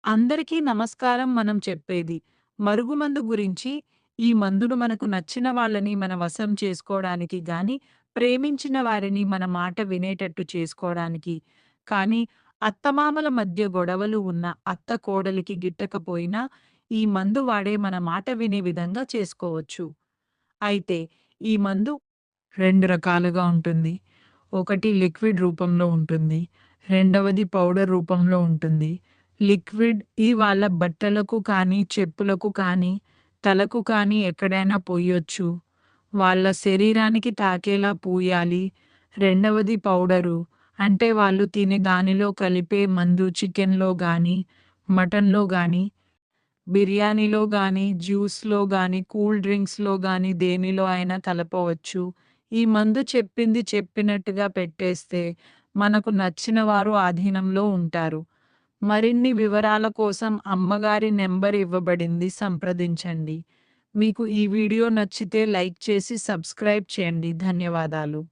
అందరికీ నమస్కారం. మనం చెప్పేది మరుగుమందు గురించి. ఈ మందును మనకు నచ్చిన వాళ్ళని మన వశం చేసుకోవడానికి గానీ, ప్రేమించిన వారిని మన మాట వినేటట్టు చేసుకోవడానికి. కానీ అత్తమామల మధ్య గొడవలు ఉన్న అత్త కోడలికి గిట్టకపోయినా, ఈ మందు వాడే మన మాట వినే విధంగా చేసుకోవచ్చు. అయితే ఈ మందు 2 రకాలుగా ఉంటుంది. ఒకటి లిక్విడ్ రూపంలో ఉంటుంది. రెండవది పౌడర్ రూపంలో ఉంటుంది. లిక్విడ్ వాళ్ళ బట్టలకు కానీ, చెప్పులకు కానీ, తలకు కానీ ఎక్కడైనా పొయ్యొచ్చు. వాళ్ళ శరీరానికి తాకేలా పూయాలి. రెండవది పౌడరు. అంటే వాళ్ళు తినే దానిలో కలిపే మందు చికెన్‌లో గానీ, మటన్‌లో గానీ, బిర్యానీలో గానీ, జ్యూస్‌లో గానీ, కూల్ డ్రింక్స్‌లో గానీ దేనిలో అయినా కలపవచ్చు. ఈ మందు చెప్పింది చెప్పినట్టుగా పెట్టేస్తే మనకు నచ్చిన వారు ఆధీనంలో ఉంటారు. మరిన్ని వివరాల కోసం అమ్మగారి నెంబర్ ఇవ్వబడింది, సంప్రదించండి. మీకు ఈ వీడియో నచ్చితే లైక్ చేసి సబ్స్క్రైబ్ చేయండి. ధన్యవాదాలు.